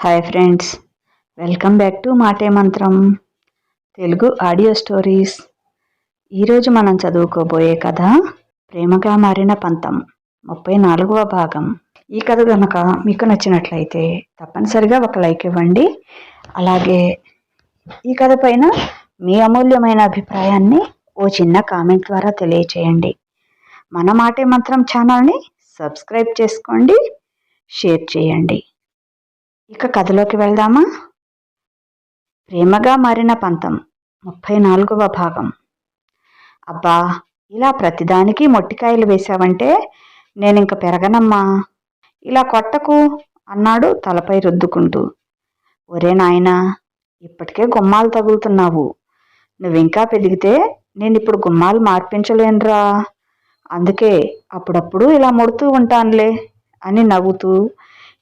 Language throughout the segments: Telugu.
Hi friends, welcome back to మాటే మంత్రం తెలుగు ఆడియో స్టోరీస్. ఈరోజు మనం చదువుకోబోయే కథ ప్రేమగా మారిన పంతం 34వ భాగం. ఈ కథ కనుక మీకు నచ్చినట్లయితే తప్పనిసరిగా ఒక లైక్ ఇవ్వండి. అలాగే ఈ కథ పైన మీ అమూల్యమైన అభిప్రాయాన్ని ఓ చిన్న కామెంట్ ద్వారా తెలియచేయండి. మన మాటే మంత్రం ఛానల్ని సబ్స్క్రైబ్ చేసుకోండి, షేర్ చేయండి. ఇక కథలోకి వెళ్దామా? ప్రేమగా మారిన పంతం 34వ భాగం. అబ్బా, ఇలా ప్రతిదానికి మొట్టికాయలు వేశావంటే నేనింక పెరగనమ్మా, ఇలా కొట్టకు అన్నాడు తలపై రుద్దుకుంటూ. ఒరే నాయనా, ఇప్పటికే గుమ్మాలు తగులుతున్నావు. నువ్వింకా పెరిగితే నేనిప్పుడు గుమ్మాలు మార్పించలేనురా. అందుకే అప్పుడప్పుడు ఇలా ముడుతూ ఉంటానులే అని నవ్వుతూ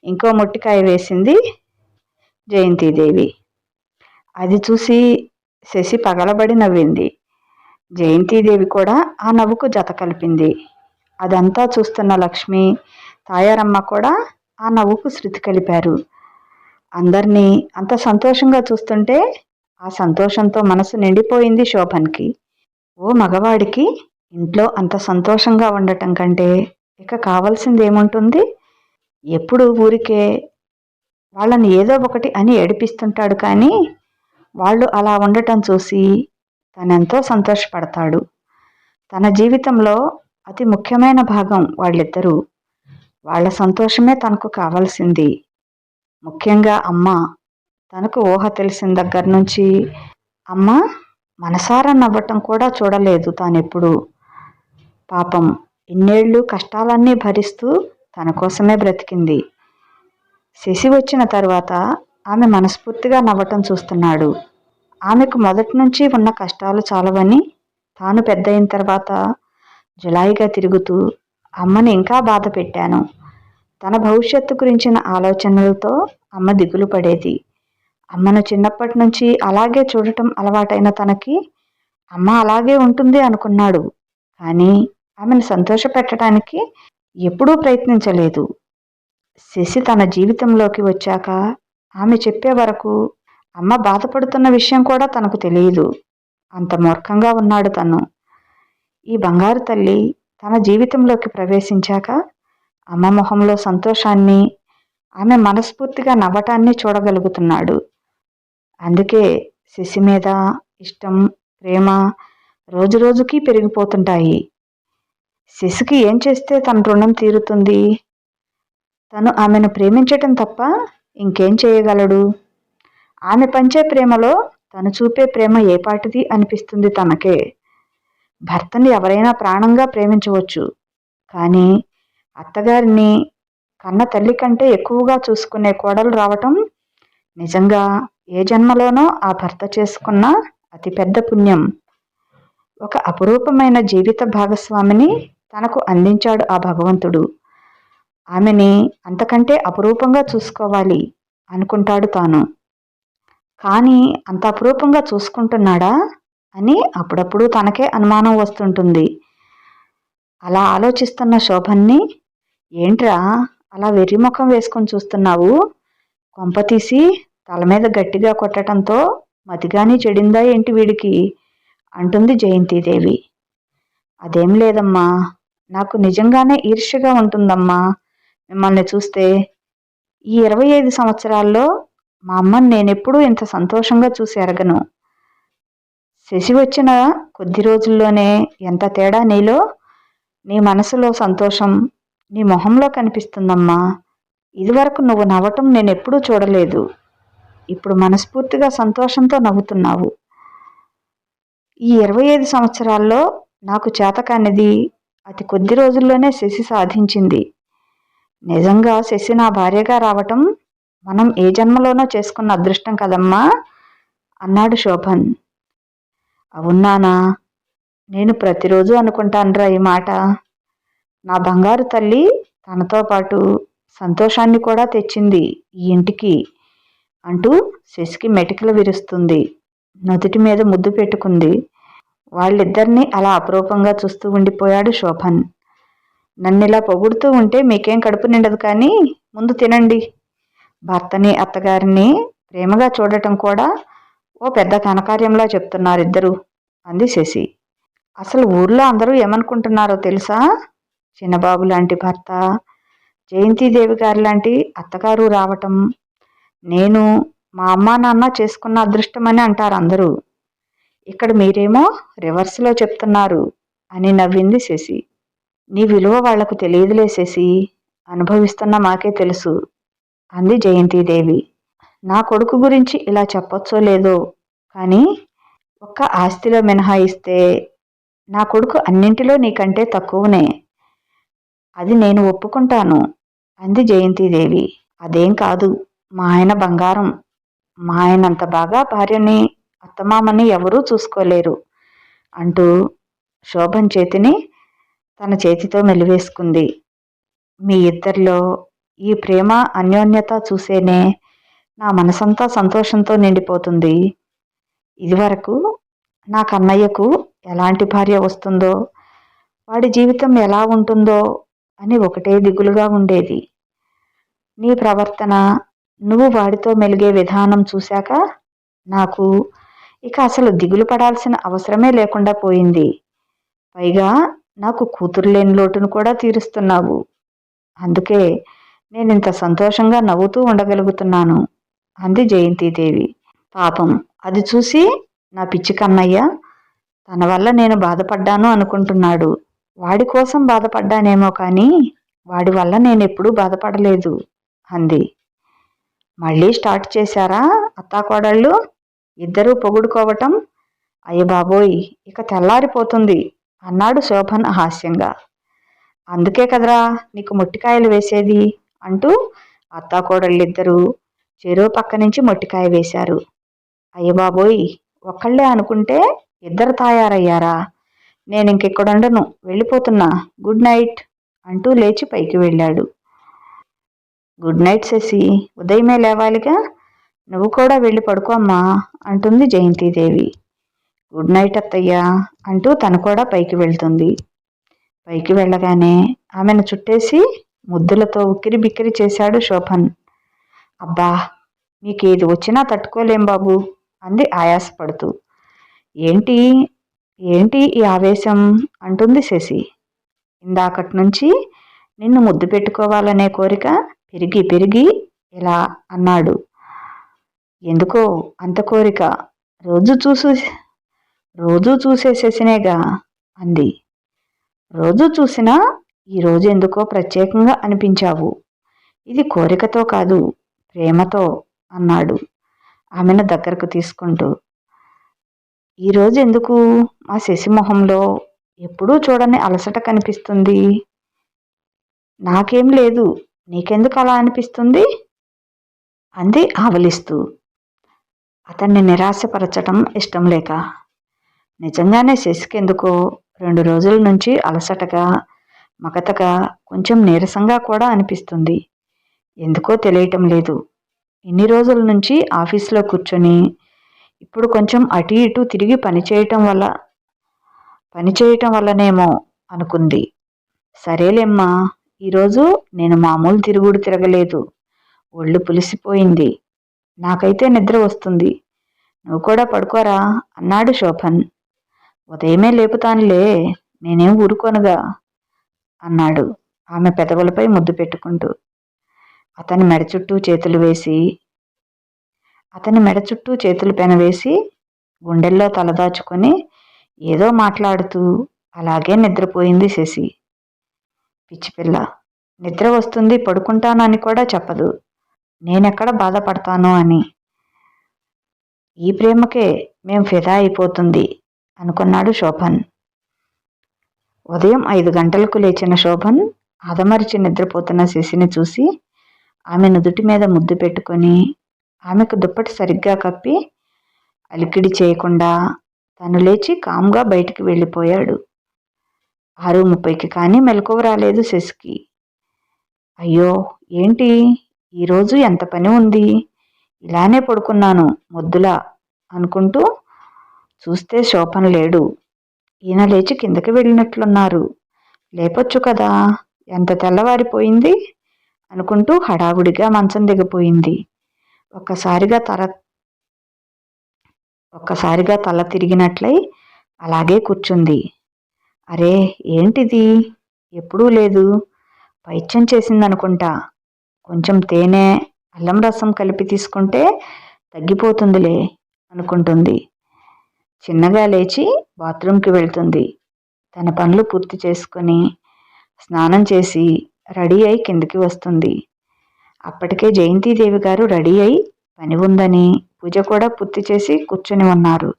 ఇంకో మొట్టికాయ వేసింది జయంతిదేవి. అది చూసి శశి పగలబడి నవ్వింది. జయంతిదేవి కూడా ఆ నవ్వుకు జత కలిపింది. అదంతా చూస్తున్న లక్ష్మి, తాయారమ్మ కూడా ఆ నవ్వుకు శృతి కలిపారు. అందరినీ అంత సంతోషంగా చూస్తుంటే ఆ సంతోషంతో మనసు నిండిపోయింది శోభన్కి. ఓ మగవాడికి ఇంట్లో అంత సంతోషంగా ఉండటం కంటే ఇక కావాల్సింది ఏముంటుంది? ఎప్పుడు ఊరికే వాళ్ళని ఏదో ఒకటి అని ఏడిపిస్తుంటాడు, కానీ వాళ్ళు అలా ఉండటం చూసి తనెంతో సంతోషపడతాడు. తన జీవితంలో అతి ముఖ్యమైన భాగం వాళ్ళిద్దరూ. వాళ్ళ సంతోషమే తనకు కావాల్సింది. ముఖ్యంగా అమ్మ. తనకు ఊహ తెలిసిన దగ్గర నుంచి అమ్మ మనసారా నవ్వటం కూడా చూడలేదు తానెప్పుడు. పాపం, ఇన్నేళ్ళు కష్టాలన్నీ భరిస్తూ తన కోసమే బ్రతికింది. శశి వచ్చిన తర్వాత ఆమె మనస్ఫూర్తిగా నవ్వటం చూస్తున్నాడు. ఆమెకు మొదటి నుంచి ఉన్న కష్టాలు చాలవని తాను పెద్ద అయిన తర్వాత జులాయిగా తిరుగుతూ అమ్మని ఇంకా బాధ పెట్టాను. తన భవిష్యత్తు గురించిన ఆలోచనలతో అమ్మ దిగులు పడేది. అమ్మను చిన్నప్పటి నుంచి అలాగే చూడటం అలవాటైన తనకి అమ్మ అలాగే ఉంటుంది అనుకున్నాడు. కానీ ఆమెను సంతోషపెట్టడానికి ఎప్పుడూ ప్రయత్నించలేదు. శశి తన జీవితంలోకి వచ్చాక ఆమె చెప్పే వరకు అమ్మ బాధపడుతున్న విషయం కూడా తనకు తెలియదు. అంత మూర్ఖంగా ఉన్నాడు తను. ఈ బంగారు తల్లి తన జీవితంలోకి ప్రవేశించాక అమ్మ మొహంలో సంతోషాన్ని, ఆమె మనస్ఫూర్తిగా నవ్వటాన్ని చూడగలుగుతున్నాడు. అందుకే శశి మీద ఇష్టం, ప్రేమ రోజురోజుకి పెరిగిపోతుంటాయి. శశికి ఏం చేస్తే తన రుణం తీరుతుంది? తను ఆమెను ప్రేమించటం తప్ప ఇంకేం చేయగలడు? ఆమె పంచే ప్రేమలో తను చూపే ప్రేమ ఏపాటిది అనిపిస్తుంది తనకే. భర్తని ఎవరైనా ప్రాణంగా ప్రేమించవచ్చు, కానీ అత్తగారిని కన్న తల్లి కంటే ఎక్కువగా చూసుకునే కోడలు రావటం నిజంగా ఏ జన్మలోనో ఆ భర్త చేసుకున్న అతిపెద్ద పుణ్యం. ఒక అపురూపమైన జీవిత భాగస్వామిని తనకు అందించాడు ఆ భగవంతుడు. ఆమెని అంతకంటే అపురూపంగా చూసుకోవాలి అనుకుంటాడు తాను. కానీ అంత అపురూపంగా చూసుకుంటున్నాడా అని అప్పుడప్పుడు తనకే అనుమానం వస్తుంటుంది. అలా ఆలోచిస్తున్న శోభన్ని, ఏంట్రా అలా వెర్రిముఖం వేసుకొని చూస్తున్నావు? కొంపతీసి తల మీద గట్టిగా కొట్టడంతో మతిగాని చెడిందా ఏంటి వీడికి అంటుంది జయంతిదేవి. అదేం లేదమ్మా, నాకు నిజంగానే ఈర్ష్యగా ఉంటుందమ్మా మిమ్మల్ని చూస్తే. ఈ 25 సంవత్సరాల్లో మా అమ్మని నేనెప్పుడూ ఇంత సంతోషంగా చూసి ఎరగను. శశి వచ్చిన కొద్ది రోజుల్లోనే ఎంత తేడా నీలో, నీ మనసులో సంతోషం నీ మొహంలో కనిపిస్తుందమ్మా. ఇదివరకు నువ్వు నవ్వటం నేనెప్పుడూ చూడలేదు. ఇప్పుడు మనస్ఫూర్తిగా సంతోషంతో నవ్వుతున్నావు. ఈ 25 సంవత్సరాల్లో నాకు చేతకానిది అతి కొద్ది రోజుల్లోనే శశి సాధించింది. నిజంగా శశి నా భార్యగా రావటం మనం ఏ జన్మలోనో చేసుకున్న అదృష్టం కదమ్మా అన్నాడు శోభన్. అవునానా, నేను ప్రతిరోజు అనుకుంటానురా ఈ మాట. నా బంగారు తల్లి తనతో పాటు సంతోషాన్ని కూడా తెచ్చింది ఈ ఇంటికి అంటూ శశికి మెటికలు విరుస్తుంది. నుదుటి మీద ముద్దు పెట్టుకుంది. వాళ్ళిద్దరినీ అలా అపురూపంగా చూస్తూ ఉండిపోయాడు శోభన్. నన్నిలా పొగుడుతూ ఉంటే మీకేం కడుపు నిండదు, కానీ ముందు తినండి. భర్తని అత్తగారిని ప్రేమగా చూడటం కూడా ఓ పెద్ద ఘనకార్యంలా చెప్తున్నారు ఇద్దరు, అంది శశి. అసలు ఊర్లో అందరూ ఏమనుకుంటున్నారో తెలుసా? చిన్నబాబు లాంటి భర్త, జయంతిదేవి గారి లాంటి అత్తగారు రావటం నేను మా అమ్మా నాన్న చేసుకున్న అదృష్టమని అంటారు అందరూ. ఇక్కడ మీరేమో రివర్స్లో చెప్తున్నారు అని నవ్వింది శశి. నీ విలువ వాళ్లకు తెలియదులే శశి, అనుభవిస్తున్న మాకే తెలుసు, అంది జయంతిదేవి. నా కొడుకు గురించి ఇలా చెప్పొచ్చో లేదో కానీ ఒక్క ఆస్తిలో మినహాయిస్తే నా కొడుకు అన్నింటిలో నీకంటే తక్కువనే. అది నేను ఒప్పుకుంటాను, అంది జయంతిదేవి. అదేం కాదు, మా ఆయన బంగారం. మా ఆయనంత బాగా భార్యని అత్తమామని ఎవరూ చూసుకోలేరు, అంటూ శోభన్ చేతిని తన చేతితో మెలివేసుకుంది. మీ ఇద్దరిలో ఈ ప్రేమ అన్యోన్యత చూసేనే నా మనసంతా సంతోషంతో నిండిపోతుంది. ఇదివరకు నా కన్నయ్యకు ఎలాంటి భార్య వస్తుందో, వాడి జీవితం ఎలా ఉంటుందో అని ఒకటే దిగులుగా ఉండేది. నీ ప్రవర్తన, నువ్వు వాడితో మెలిగే విధానం చూశాక నాకు ఇక అసలు దిగులు పడాల్సిన అవసరమే లేకుండా పోయింది. పైగా నాకు కూతురు లేని లోటును కూడా తీరుస్తున్నావు. అందుకే నేనింత సంతోషంగా నవ్వుతూ ఉండగలుగుతున్నాను, అంది జయంతిదేవి. పాపం, అది చూసి నా పిచ్చి కన్నయ్య తన వల్ల నేను బాధపడ్డాను అనుకుంటున్నాడు. వాడి కోసం బాధపడ్డానేమో కానీ వాడి వల్ల నేనెప్పుడూ బాధపడలేదు, అంది. మళ్ళీ స్టార్ట్ చేశారా అత్తాకోడళ్ళు ఇద్దరూ పొగుడుకోవటం? అయ్య బాబోయ్, ఇక తెల్లారిపోతుంది, అన్నాడు శోభన్ హాస్యంగా. అందుకే కదరా నీకు మొట్టికాయలు వేసేది, అంటూ అత్తాకోడళ్ళిద్దరూ చెరో పక్క నుంచి మొట్టికాయ వేశారు. అయ్య బాబోయ్, ఒక్కళ్ళే అనుకుంటే ఇద్దరు తయారయ్యారా? నేనింకెక్కడుండను, వెళ్ళిపోతున్నా, గుడ్ నైట్, అంటూ లేచి పైకి వెళ్ళాడు. గుడ్ నైట్ శశి, ఉదయమే లేవాలిగా, నువ్వు కూడా వెళ్ళి పడుకోమ్మా, అంటుంది జయంతిదేవి. గుడ్ నైట్ అత్తయ్య, అంటూ తను కూడా పైకి వెళ్తుంది. పైకి వెళ్ళగానే ఆమెను చుట్టేసి ముద్దులతో ఉక్కిరి బిక్కిరి చేశాడు శోభన్. అబ్బా, మీకేది వచ్చినా తట్టుకోలేం బాబు, అంది ఆయాసపడుతూ. ఏంటి ఏంటి ఈ ఆవేశం, అంటుంది శశి. ఇందాకటి నుంచి నిన్ను ముద్దు పెట్టుకోవాలనే కోరిక పెరిగి పెరిగి ఇలా, అన్నాడు. ఎందుకో అంత కోరిక? రోజూ చూసే శశినేగా, అంది. రోజూ చూసినా ఈరోజు ఎందుకో ప్రత్యేకంగా అనిపించావు. ఇది కోరికతో కాదు, ప్రేమతో, అన్నాడు ఆమెను దగ్గరకు తీసుకుంటూ. ఈరోజు ఎందుకు మా శశి మొహంలో ఎప్పుడూ చూడని అలసట కనిపిస్తుంది? నాకేం లేదు, నీకెందుకు అలా అనిపిస్తుంది, అంది ఆవలిస్తూ. అతన్ని నిరాశపరచటం ఇష్టం లేక. నిజంగానే శశికెందుకో 2 రోజుల నుంచి అలసటగా, మగతగా, కొంచెం నీరసంగా కూడా అనిపిస్తుంది. ఎందుకో తెలియటం లేదు. ఇన్ని రోజుల నుంచి ఆఫీసులో కూర్చొని ఇప్పుడు కొంచెం అటు ఇటు తిరిగి పనిచేయటం వల్లనేమో అనుకుంది. సరేలేమ్మా, ఈరోజు నేను మామూలు తిరుగుడు తిరగలేదు, ఒళ్ళు పులిసిపోయింది, నాకైతే నిద్ర వస్తుంది, నువ్వు కూడా పడుకోరా, అన్నాడు శోభన్. ఉదయమే లేపుతానులే, నేనేం ఊరుకోనుగా, అన్నాడు ఆమె పెదవులపై ముద్దు పెట్టుకుంటూ. అతని మెడ చుట్టూ చేతులు పెనవేసి గుండెల్లో తలదాచుకొని ఏదో మాట్లాడుతూ అలాగే నిద్రపోయింది శశి. పిచ్చిపిల్ల, నిద్ర వస్తుంది పడుకుంటానని కూడా చెప్పదు, నేనెక్కడ బాధపడతానో అని. ఈ ప్రేమకే మేం ఫిదా అయిపోతుంది, అనుకున్నాడు శోభన్. ఉదయం 5 గంటలకు లేచిన శోభన్ ఆదమరిచి నిద్రపోతున్న శశిని చూసి ఆమె నుదుటి మీద ముద్దు పెట్టుకొని ఆమెకు దుప్పటి సరిగ్గా కప్పి అలికిడి చేయకుండా తను లేచి కామ్గా బయటికి వెళ్ళిపోయాడు. 6:30కి కానీ మెలకువ రాలేదు శశికి. అయ్యో ఏంటి ఈరోజు ఎంత పని ఉంది, ఇలానే పడుకున్నాను మొద్దులా, అనుకుంటూ చూస్తే శోభన్ లేడు. ఈయన లేచి కిందకి వెళ్ళినట్లున్నారు, లేపొచ్చు కదా, ఎంత తెల్లవారిపోయింది, అనుకుంటూ హడావుడిగా మంచం దిగపోయింది. ఒక్కసారిగా తల తిరిగినట్లయి అలాగే కూర్చుంది. అరే ఏంటిది? ఎప్పుడూ లేదు. పైత్యం చేసిందనుకుంటా. కొంచెం తేనె, అల్లం రసం కలిపి తీసుకుంటే తగ్గిపోతుందిలే అనుకుంటుంది. చిన్నగా లేచి బాత్రూంకి వెళ్తుంది. తన పనులు పూర్తి చేసుకుని స్నానం చేసి రెడీ అయి కిందకి వస్తుంది. అప్పటికే జయంతిదేవి గారు రెడీ అయి పని ఉందని పూజ కూడా పూర్తి చేసి కూర్చొని ఉన్నారు.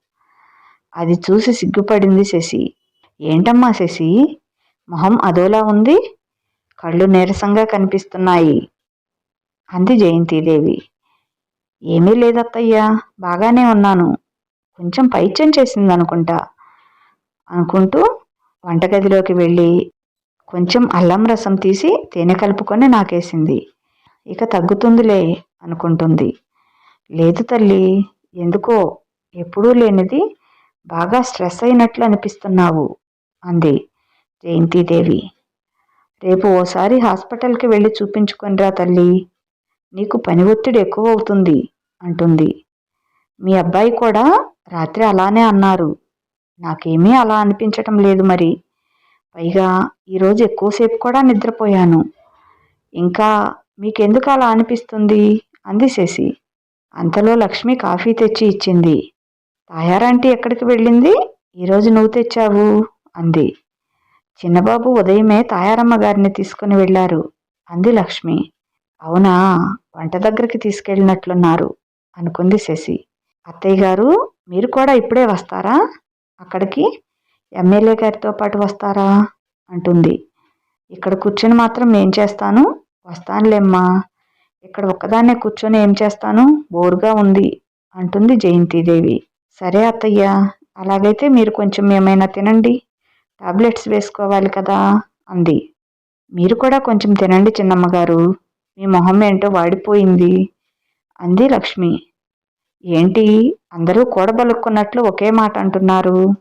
అది చూసి సిగ్గుపడింది శశి. ఏంటమ్మా శశి, మొహం అదోలా ఉంది, కళ్ళు నీరసంగా కనిపిస్తున్నాయి అంది జయంతిదేవి. ఏమీ లేదత్తయ్యా, బాగానే ఉన్నాను. కొంచెం పైత్యం చేసిందనుకుంటా అనుకుంటూ వంటగదిలోకి వెళ్ళి కొంచెం అల్లం రసం తీసి తేనె కలుపుకొని నాకేసింది. ఇక తగ్గుతుందిలే అనుకుంటుంది. లేదు తల్లి, ఎందుకో ఎప్పుడూ లేనిది బాగా స్ట్రెస్ అయినట్లు అనిపిస్తున్నావు అంది జయంతిదేవి. రేపు ఓసారి హాస్పిటల్కి వెళ్ళి చూపించుకొనిరా తల్లి, నీకు పని ఒత్తిడి ఎక్కువ అవుతుంది అంటుంది. మీ అబ్బాయి కూడా రాత్రి అలానే అన్నారు. నాకేమీ అలా అనిపించటం లేదు మరి. పైగా ఈరోజు ఎక్కువసేపు కూడా నిద్రపోయాను. ఇంకా మీకెందుకు అలా అనిపిస్తుంది అంది శశి. అంతలో లక్ష్మి కాఫీ తెచ్చి ఇచ్చింది. తాయారంటీ ఎక్కడికి వెళ్ళింది? ఈరోజు నువ్వు తెచ్చావు అంది. చిన్నబాబు ఉదయమే తాయారమ్మ గారిని తీసుకుని వెళ్ళారు అంది లక్ష్మి. అవునా, వంట దగ్గరికి తీసుకెళ్ళినట్లున్నారు అనుకుంది శశి. అత్తయ్య గారు, మీరు కూడా ఇప్పుడే వస్తారా? అక్కడికి ఎమ్మెల్యే గారితో పాటు వస్తారా అంటుంది. ఇక్కడ కూర్చొని మాత్రం ఏం చేస్తాను? వస్తానులేమ్మా. ఇక్కడ ఒక్కదాన్నే కూర్చొని ఏం చేస్తాను? బోరుగా ఉంది అంటుంది జయంతిదేవి. సరే అత్తయ్య, అలాగైతే మీరు కొంచెం ఏమైనా తినండి, టాబ్లెట్స్ వేసుకోవాలి కదా అంది. మీరు కూడా కొంచెం తినండి చిన్నమ్మగారు, మీ మొహం ఏంటో వాడిపోయింది అంది లక్ష్మి. ఏంటి అందరూ కూడబలుక్కున్నట్లు ఒకే మాట అంటున్నారు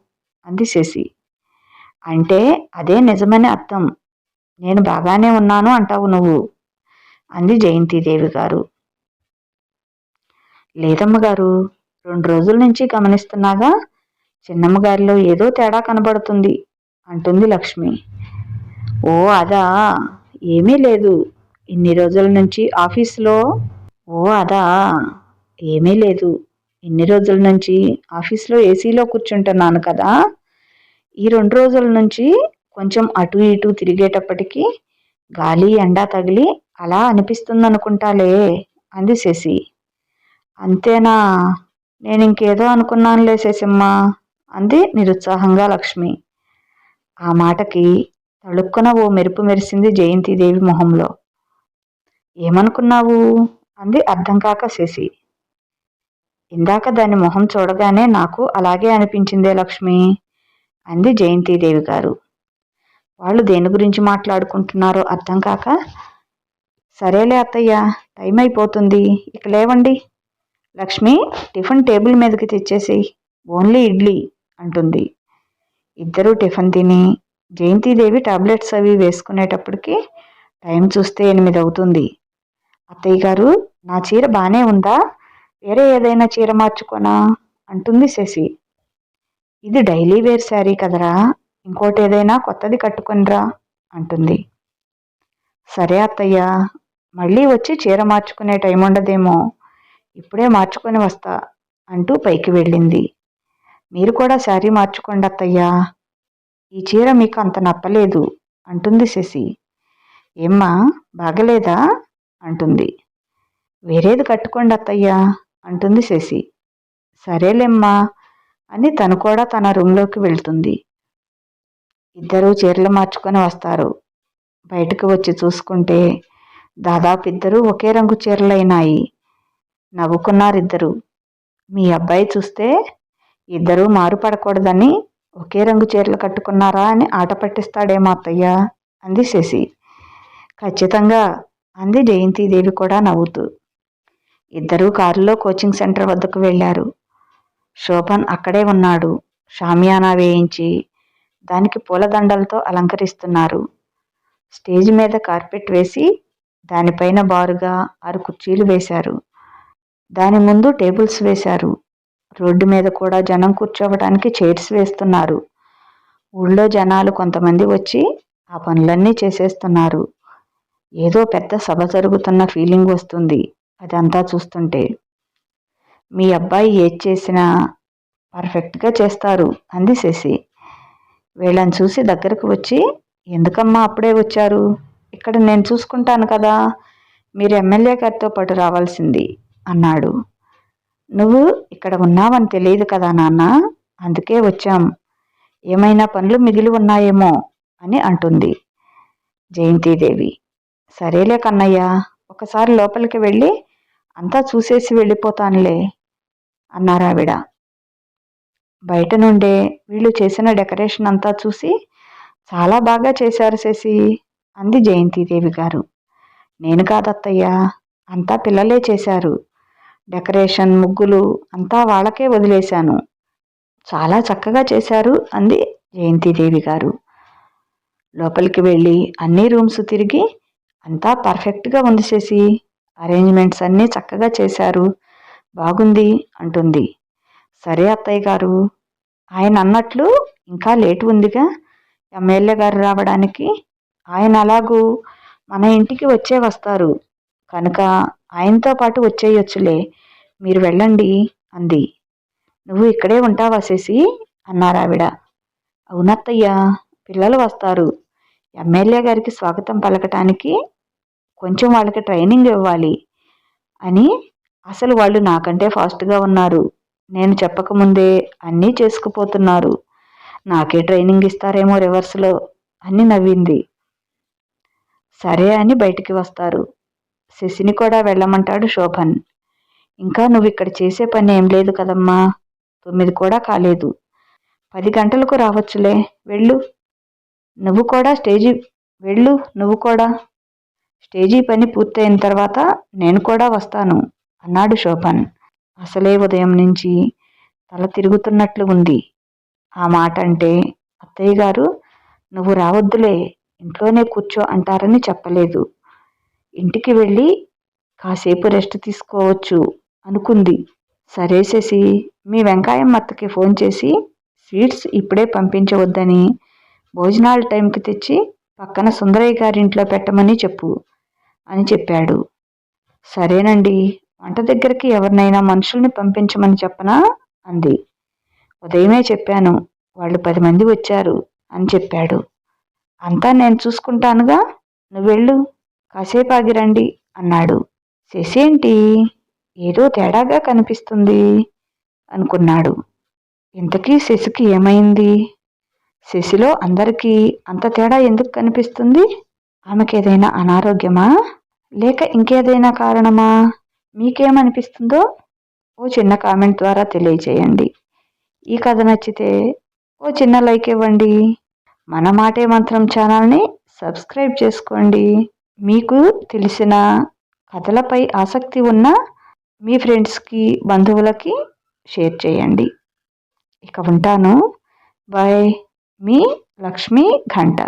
అంది శశి. అంటే అదే నిజమని అర్థం. నేను బాగానే ఉన్నాను అంటావు నువ్వు అంది జయంతిదేవి గారు. లేదమ్మగారు, 2 రోజుల నుంచి గమనిస్తున్నాగా, చిన్నమ్మగారిలో ఏదో తేడా కనబడుతుంది అంటుంది లక్ష్మి. ఓ అదా, ఏమీ లేదు. ఇన్ని రోజుల నుంచి ఆఫీస్లో ఏసీలో కూర్చుంటున్నాను కదా. ఈ 2 రోజుల నుంచి కొంచెం అటు ఇటు తిరిగేటప్పటికీ గాలి ఎండ తగిలి అలా అనిపిస్తుందనుకుంటాలే అంది శశి. అంతేనా? నేను ఇంకేదో అనుకున్నానులే శశమ్మ అంది నిరుత్సాహంగా లక్ష్మి. ఆ మాటకి తళుక్కున ఓ మెరుపు మెరిసింది జయంతిదేవి మొహంలో. ఏమనుకున్నావు అంది అర్థం కాక శశి. ఇందాక దాని మొహం చూడగానే నాకు అలాగే అనిపించిందే లక్ష్మి అంది జయంతిదేవి గారు. వాళ్ళు దేని గురించి మాట్లాడుకుంటున్నారో అర్థం కాక, సరేలే అత్తయ్య, టైం అయిపోతుంది, ఇక లేవండి. లక్ష్మి, టిఫిన్ టేబుల్ మీదకి తెచ్చేసేయి, ఓన్లీ ఇడ్లీ అంటుంది. ఇద్దరూ టిఫిన్ తిని జయంతిదేవి టాబ్లెట్స్ అవి వేసుకునేటప్పటికి టైం చూస్తే 8 అవుతుంది. అత్తయ్య గారు, నా చీర బానే ఉందా? వేరే ఏదైనా చీర మార్చుకోనా అంటుంది శశి. ఇది డైలీ వేర్ శారీ కదరా, ఇంకోటి ఏదైనా కొత్తది కట్టుకొనిరా అంటుంది. సరే అత్తయ్య, మళ్ళీ వచ్చి చీర మార్చుకునే టైం ఉండదేమో, ఇప్పుడే మార్చుకొని వస్తా అంటూ పైకి వెళ్ళింది. మీరు కూడా శారీ మార్చుకోండి అత్తయ్యా, ఈ చీర మీకు అంత నప్పలేదు అంటుంది శశి. ఏమ్మా, బాగలేదా అంటుంది. వేరేది కట్టుకోండి అత్తయ్యా అంటుంది శశి. సరేలేమ్మా అని తను కూడా తన రూంలోకి వెళ్తుంది. ఇద్దరూ చీరలు మార్చుకొని వస్తారు. బయటకు వచ్చి చూసుకుంటే దాదాపు ఇద్దరూ ఒకే రంగు చీరలైనాయి. నవ్వుకున్నారిద్దరూ. మీ అబ్బాయి చూస్తే ఇద్దరూ మారుపడకూడదని ఒకే రంగు చీరలు కట్టుకున్నారా అని ఆట పట్టిస్తాడేమో అత్తయ్య అంది శశి. ఖచ్చితంగా అంది జయంతిదేవి కూడా నవ్వుతూ. ఇద్దరూ కారులో కోచింగ్ సెంటర్ వద్దకు వెళ్ళారు. శోభన్ అక్కడే ఉన్నాడు. షామియానా వేయించి దానికి పూలదండలతో అలంకరిస్తున్నారు. స్టేజ్ మీద కార్పెట్ వేసి దానిపైన బారుగా 6 కుర్చీలు వేశారు. దాని ముందు టేబుల్స్ వేశారు. రోడ్డు మీద కూడా జనం కూర్చోవడానికి చైర్స్ వేస్తున్నారు. ఊళ్ళో జనాలు కొంతమంది వచ్చి ఆ పనులన్నీ చేసేస్తున్నారు. ఏదో పెద్ద సభ జరుగుతున్న ఫీలింగ్ వస్తుంది అదంతా చూస్తుంటే. మీ అబ్బాయి ఏది చేసినా పర్ఫెక్ట్గా చేస్తారు అంది శశి. వీళ్ళని చూసి దగ్గరకు వచ్చి, ఎందుకమ్మా అప్పుడే వచ్చారు? ఇక్కడ నేను చూసుకుంటాను కదా, మీరు ఎమ్మెల్యే గారితో పాటు రావాల్సింది అన్నాడు. నువ్వు ఇక్కడ ఉన్నావని తెలియదు కదా నాన్న, అందుకే వచ్చాం. ఏమైనా పనులు మిగిలి ఉన్నాయేమో అని అంటుంది జయంతిదేవి. సరేలే కన్నయ్య, ఒకసారి లోపలికి వెళ్ళి అంతా చూసేసి వెళ్ళిపోతానులే అన్నారావిడ. బయట నుండే వీళ్ళు చేసిన డెకరేషన్ అంతా చూసి, చాలా బాగా చేశారు శశి అంది జయంతిదేవి గారు. నేను కాదత్తయ్యా, అంతా పిల్లలే చేశారు. డెకరేషన్, ముగ్గులు అంతా వాళ్ళకే వదిలేశాను. చాలా చక్కగా చేశారు అంది జయంతిదేవి గారు. లోపలికి వెళ్ళి అన్ని రూమ్స్ తిరిగి, అంతా పర్ఫెక్ట్గా ఉంది శశి, అరేంజ్మెంట్స్ అన్నీ చక్కగా చేశారు, బాగుంది అంటుంది. సరే అత్తయ్య గారు, ఆయన అన్నట్లు ఇంకా లేటు ఉందిగా ఎమ్మెల్యే గారు రావడానికి. ఆయన అలాగూ మన ఇంటికి వస్తారు కనుక ఆయనతో పాటు వచ్చేయొచ్చులే, మీరు వెళ్ళండి అంది. నువ్వు ఇక్కడే ఉంటావా శశి అన్నారావిడ. అవునత్తయ్యా, పిల్లలు వస్తారు, ఎమ్మెల్యే గారికి స్వాగతం పలకటానికి కొంచెం వాళ్ళకి ట్రైనింగ్ ఇవ్వాలి అని. అసలు వాళ్ళు నాకంటే ఫాస్ట్గా ఉన్నారు, నేను చెప్పకముందే అన్నీ చేసుకుపోతున్నారు. నాకే ట్రైనింగ్ ఇస్తారేమో రివర్స్లో అని నవ్వింది. సరే అని బయటికి వస్తారు. శశిని కూడా వెళ్ళమంటాడు శోభన్. ఇంకా నువ్వు ఇక్కడ చేసే పని ఏం లేదు కదమ్మా, 9 కూడా కాలేదు, 10 గంటలకు రావచ్చులే, వెళ్ళు. నువ్వు కూడా స్టేజీ పని పూర్తయిన తర్వాత నేను కూడా వస్తాను అన్నాడు శోభన్. అసలే ఉదయం నుంచి తల తిరుగుతున్నట్లు ఉంది. ఆ మాట అంటే అత్తయ్య గారు నువ్వు రావద్దులే, ఇంట్లోనే కూర్చో అంటారని చెప్పలేదు. ఇంటికి వెళ్ళి కాసేపు రెస్ట్ తీసుకోవచ్చు అనుకుంది. సరే శశి, మీ వెంకాయమ్మ అత్తకి ఫోన్ చేసి స్వీట్స్ ఇప్పుడే పంపించవద్దని, భోజనాల టైంకి తెచ్చి పక్కన సుందరయ్య గారింట్లో పెట్టమని చెప్పు అని చెప్పాడు. సరేనండి, వంట దగ్గరికి ఎవరినైనా మనుషుల్ని పంపించమని చెప్పనా అంది. ఉదయమే చెప్పాను, వాళ్ళు 10 మంది వచ్చారు అని చెప్పాడు. అంతా నేను చూసుకుంటానుగా, నువ్వెళ్ళు, కాసేపు ఆగిరండి అన్నాడు. శశి ఏంటి ఏదో తేడాగా కనిపిస్తుంది అనుకున్నాడు. ఇంతకీ శశికి ఏమైంది? శశిలో అందరికీ అంత తేడా ఎందుకు కనిపిస్తుంది? ఆమెకేదైనా అనారోగ్యమా, లేక ఇంకేదైనా కారణమా? మీకేమనిపిస్తుందో ఓ చిన్న కామెంట్ ద్వారా తెలియచేయండి. ఈ కథ నచ్చితే ఓ చిన్న లైక్ ఇవ్వండి. మన మాటే మంత్రం ఛానల్ని సబ్స్క్రైబ్ చేసుకోండి. మీకు తెలిసిన కథలపై ఆసక్తి ఉన్న మీ ఫ్రెండ్స్కి, బంధువులకి షేర్ చేయండి. ఇక ఉంటాను. బాయ్. మీ లక్ష్మీ ఘంట.